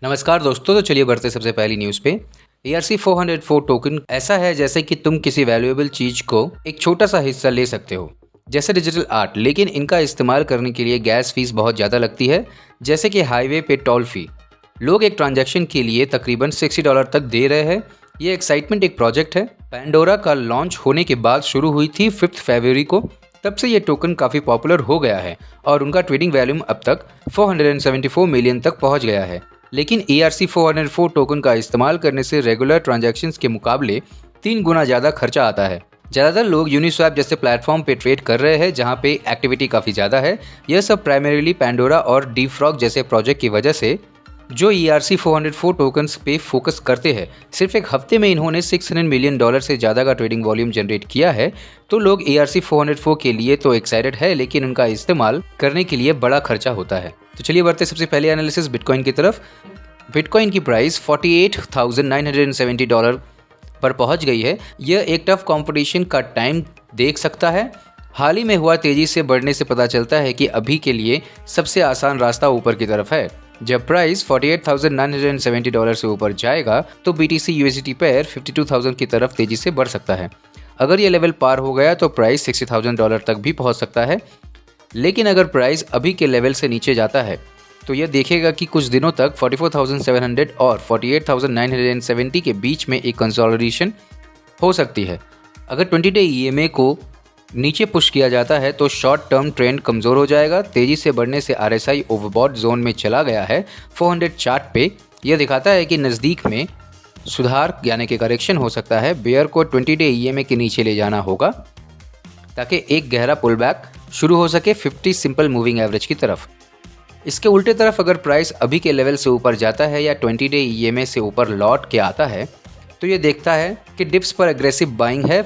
नमस्कार दोस्तों, तो चलिए बढ़ते सबसे पहली न्यूज़ पे। ERC-404 टोकन ऐसा है जैसे कि तुम किसी वैल्यूएबल चीज को एक छोटा सा हिस्सा ले सकते हो, जैसे डिजिटल आर्ट, लेकिन इनका इस्तेमाल करने के लिए गैस फीस बहुत ज़्यादा लगती है, जैसे कि हाईवे पे टोल फी। लोग एक ट्रांजैक्शन के लिए तकरीबन $60 तक दे रहे हैं। ये एक्साइटमेंट एक प्रोजेक्ट है। पैंडोरा का लॉन्च होने के बाद शुरू हुई थी 5 फरवरी को। तब से ये टोकन काफ़ी पॉपुलर हो गया है और उनका ट्रेडिंग वॉल्यूम अब तक 474 मिलियन तक पहुंच गया है। लेकिन ERC-404 टोकन का इस्तेमाल करने से रेगुलर ट्रांजैक्शंस के मुकाबले 3 गुना ज़्यादा खर्चा आता है। ज़्यादातर लोग यूनिस्वैप जैसे प्लेटफॉर्म पे ट्रेड कर रहे हैं, जहां पे एक्टिविटी काफ़ी ज़्यादा है। यह सब प्राइमरीली पैंडोरा और डीफ्रॉग जैसे प्रोजेक्ट की वजह से, जो ERC-404 टोकन्स पे फोकस करते हैं। सिर्फ एक हफ्ते में इन्होंने $600 मिलियन से ज़्यादा का ट्रेडिंग वॉल्यूम जनरेट किया है। तो लोग ERC-404 के लिए तो एक्साइटेड है, लेकिन उनका इस्तेमाल करने के लिए बड़ा खर्चा होता है। तो चलिए बढ़ते सबसे पहले एनालिसिस बिटकॉइन की तरफ। बिटकॉइन की प्राइस $48,970 पर पहुंच गई है। यह एक टफ कंपटीशन का टाइम देख सकता है। हाल ही में हुआ तेजी से बढ़ने से पता चलता है कि अभी के लिए सबसे आसान रास्ता ऊपर की तरफ है। जब प्राइस $48,970 से ऊपर जाएगा तो BTC USDT पेयर 52,000 की तरफ तेजी से बढ़ सकता है। अगर यह लेवल पार हो गया तो प्राइस $60,000 तक भी पहुंच सकता है। लेकिन अगर प्राइस अभी के लेवल से नीचे जाता है तो यह देखेगा कि कुछ दिनों तक 44,700 और 48,970 के बीच में एक कंसोलिडेशन हो सकती है। अगर 20-डे EMA को नीचे पुश किया जाता है तो शॉर्ट टर्म ट्रेंड कमज़ोर हो जाएगा। तेज़ी से बढ़ने से RSI ओवरबॉट जोन में चला गया है। 400 चार्ट पे यह दिखाता है कि नज़दीक में सुधार यानी कि करेक्शन हो सकता है। बेयर को 20-डे EMA के नीचे ले जाना होगा ताकि एक गहरा पुल बैक शुरू हो सके 50 सिंपल मूविंग एवरेज की तरफ। इसके उल्टे तरफ अगर प्राइस अभी के लेवल से ऊपर जाता है या 20-डे EMA से ऊपर लौट के आता है तो ये देखता है कि डिप्स पर एग्रेसिव बाइंग है।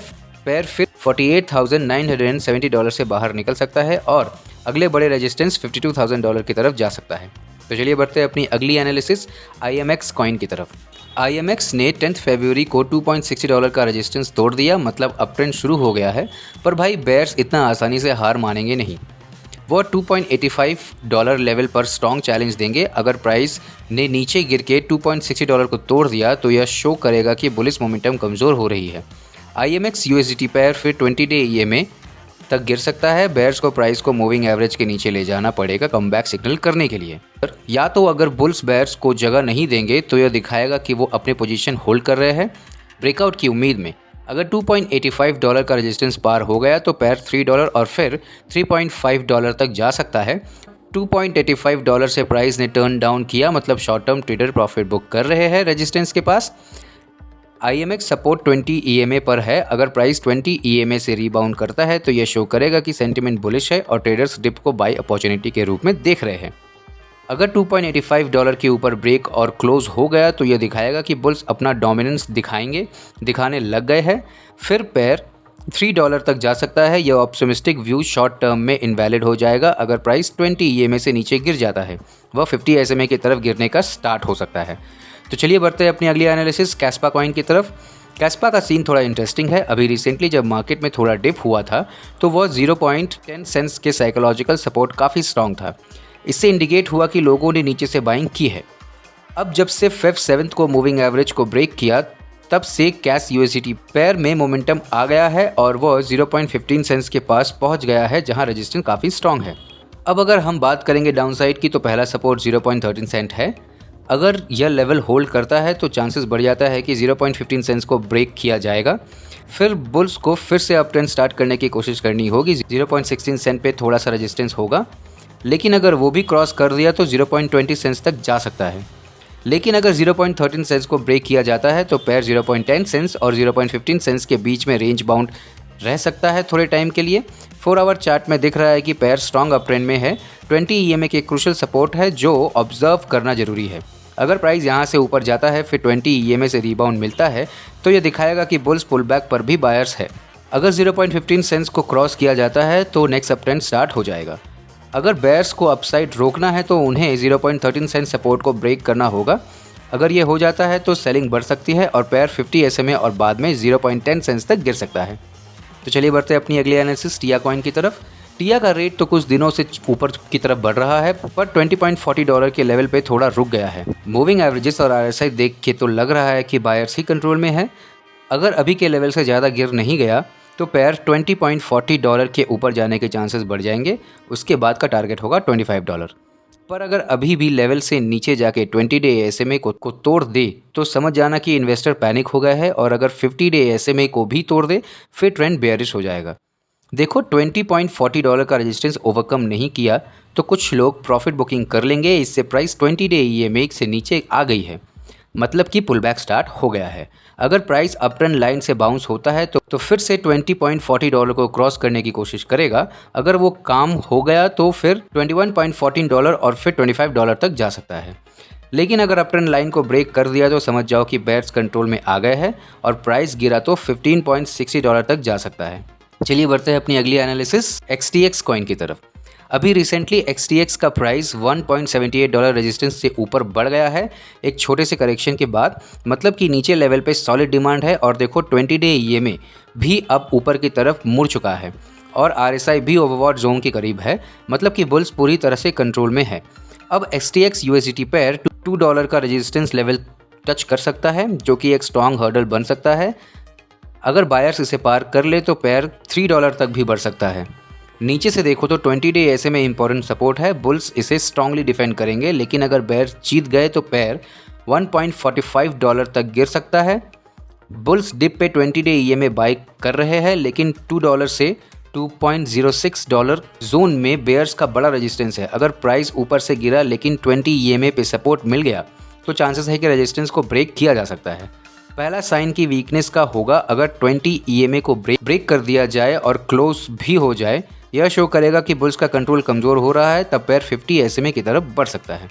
पैर फिर $48,970 से बाहर निकल सकता है और अगले बड़े रेजिस्टेंस $52,000 की तरफ जा सकता है। तो चलिए बढ़ते हैं अपनी अगली एनालिसिस IMX कॉइन की तरफ। IMX ने 10 फरवरी को $2.60 का रेजिस्टेंस तोड़ दिया, मतलब अप ट्रेंड शुरू हो गया है। पर भाई बेयर्स इतना आसानी से हार मानेंगे नहीं। वो $2.85 लेवल पर स्ट्रॉन्ग चैलेंज देंगे। अगर प्राइस ने नीचे गिर के $2.60 को तोड़ दिया तो यह शो करेगा कि बुलिश मोमेंटम कमज़ोर हो रही है। IMX USDT पेयर फिर 20-डे EMA तक गिर सकता है। बेयर्स को प्राइस को मूविंग एवरेज के नीचे ले जाना पड़ेगा कमबैक सिग्नल करने के लिए। या तो अगर बुल्स बेयर्स को जगह नहीं देंगे तो यह दिखाएगा कि वो अपने पोजीशन होल्ड कर रहे हैं ब्रेकआउट की उम्मीद में। अगर $2.85 का रेजिस्टेंस पार हो गया तो पैर $3 और फिर $3.5 तक जा सकता है। $2.85 से प्राइस ने टर्न डाउन किया, मतलब short term trader profit book कर रहे हैं रेजिस्टेंस के पास। IMX सपोर्ट 20 EMA पर है। अगर प्राइस 20 EMA से रीबाउंड करता है तो यह शो करेगा कि सेंटिमेंट बुलिश है और ट्रेडर्स डिप को बाय अपॉर्चुनिटी के रूप में देख रहे हैं। अगर $2.85 के ऊपर ब्रेक और क्लोज हो गया तो यह दिखाएगा कि बुल्स अपना डोमिनेंस दिखाने लग गए हैं। फिर पैर $3 तक जा सकता है। यह ऑप्टिमिस्टिक व्यू शॉर्ट टर्म में इनवैलिड हो जाएगा। अगर प्राइस 20 EMA से नीचे गिर जाता है, वह 50 SMA की तरफ गिरने का स्टार्ट हो सकता है। तो चलिए बढ़ते हैं अपनी अगली एनालिसिस कैस्पा कॉइन की तरफ। कैस्पा का सीन थोड़ा इंटरेस्टिंग है। अभी रिसेंटली जब मार्केट में थोड़ा डिप हुआ था तो वह 0.10 सेंट्स के साइकोलॉजिकल सपोर्ट काफ़ी स्ट्रॉन्ग था। इससे इंडिकेट हुआ कि लोगों ने नीचे से बाइंग की है। अब जब से Feb 7 को मूविंग एवरेज को ब्रेक किया तब से कैश USDT पेयर में मोमेंटम आ गया है और वह 0.15 सेंट्स के पास पहुंच गया है, जहां रेजिस्टेंस काफ़ी स्ट्रॉन्ग है। अब अगर हम बात करेंगे डाउनसाइड की तो पहला सपोर्ट 0.13 सेंट है। अगर यह लेवल होल्ड करता है तो चांसेस बढ़ जाता है कि 0.15 सेंट्स को ब्रेक किया जाएगा। फिर बुल्स को फिर से अप ट्रेंड स्टार्ट करने की कोशिश करनी होगी। 0.16 सेंट पे थोड़ा सा रेजिस्टेंस होगा, लेकिन अगर वो भी क्रॉस कर दिया तो 0.20 सेंट्स तक जा सकता है। लेकिन अगर 0.13 सेंट्स को ब्रेक किया जाता है तो पैर 0.10 सेंट्स और 0.15 सेंट्स के बीच में रेंज बाउंड रह सकता है थोड़े टाइम के लिए। 4 आवर चार्ट में दिख रहा है कि पैर स्ट्रॉन्ग अप ट्रेंड में है। 20 EMA के क्रूशियल सपोर्ट है जो ऑब्जर्व करना जरूरी है। अगर प्राइस यहाँ से ऊपर जाता है फिर 20 EMA से रीबाउंड मिलता है तो यह दिखाएगा कि बुल्स पुल बैक पर भी बायर्स है। अगर 0.15 सेंट्स को क्रॉस किया जाता है तो नेक्स्ट अप ट्रेंड स्टार्ट हो जाएगा। अगर बेयर्स को अपसाइड रोकना है तो उन्हें 0.13 सेंट सपोर्ट को ब्रेक करना होगा। अगर ये हो जाता है तो सेलिंग बढ़ सकती है और पैर 50 SMA और बाद में 0.10 सेंट्स तक गिर सकता है। तो चलिए बढ़ते हैं अपनी अगली एनालिसिस टिया कॉइन की तरफ। टिया का रेट तो कुछ दिनों से ऊपर की तरफ बढ़ रहा है, पर $20.40 के लेवल पे थोड़ा रुक गया है। मूविंग एवरेजेस और RSI देख के तो लग रहा है कि बायर्स ही कंट्रोल में है। अगर अभी के लेवल से ज़्यादा गिर नहीं गया तो पेयर $20.40 के ऊपर जाने के चांसेस बढ़ जाएंगे। उसके बाद का टारगेट होगा $25। पर अगर अभी भी लेवल से नीचे जाके 20 डे SMA को तोड़ दे तो समझ जाना कि इन्वेस्टर पैनिक हो गया है, और अगर 50 डे SMA को भी तोड़ दे फिर ट्रेंड बेयरिश हो जाएगा। देखो, $20.40 का रेजिस्टेंस ओवरकम नहीं किया तो कुछ लोग प्रॉफिट बुकिंग कर लेंगे। इससे प्राइस 20 डे EMA से नीचे आ गई है, मतलब कि पुल बैक स्टार्ट हो गया है। अगर प्राइस अप ट्रेंड लाइन से बाउंस होता है तो फिर से $20.40 को क्रॉस करने की कोशिश करेगा। अगर वो काम हो गया तो फिर $21.14 और फिर $25 तक जा सकता है। लेकिन अगर अप ट्रेंड लाइन को ब्रेक कर दिया तो समझ जाओ कि बेयर्स कंट्रोल में आ गए हैं और प्राइस गिरा तो $15.60 तक जा सकता है। चलिए बढ़ते हैं अपनी अगली एनालिसिस XTX कॉइन की तरफ। अभी रिसेंटली XTX का प्राइस $1.78 रेजिस्टेंस से ऊपर बढ़ गया है एक छोटे से करेक्शन के बाद, मतलब कि नीचे लेवल पे सॉलिड डिमांड है। और देखो 20 डे EMA भी अब ऊपर की तरफ मुड़ चुका है और RSI भी ओवरबॉट जोन के करीब है, मतलब कि बुल्स पूरी तरह से कंट्रोल में है। अब XTX USDT पेयर $2 का रेजिस्टेंस लेवल टच कर सकता है, जो कि एक स्ट्रॉन्ग हर्डल बन सकता है। अगर बायर्स इसे पार कर ले तो पेयर $3 तक भी बढ़ सकता है। नीचे से देखो तो 20 डे SMA इंपॉर्टेंट सपोर्ट है, बुल्स इसे स्ट्रांगली डिफेंड करेंगे। लेकिन अगर बेयर जीत गए तो पेयर $1.45 तक गिर सकता है। बुल्स डिप पे 20 डे EMA बाई कर रहे हैं, लेकिन $2 से $2.06 जोन में बेयर्स का बड़ा रेजिस्टेंस है। अगर प्राइस ऊपर से गिरा लेकिन 20 EMA पे सपोर्ट मिल गया तो चांसेस है कि रेजिस्टेंस को ब्रेक किया जा सकता है। पहला साइन की वीकनेस का होगा अगर 20 EMA को ब्रेक कर दिया जाए और क्लोज भी हो जाए। यह शो करेगा कि बुल्स का कंट्रोल कमज़ोर हो रहा है, तब पेयर 50 SMA की तरफ बढ़ सकता है।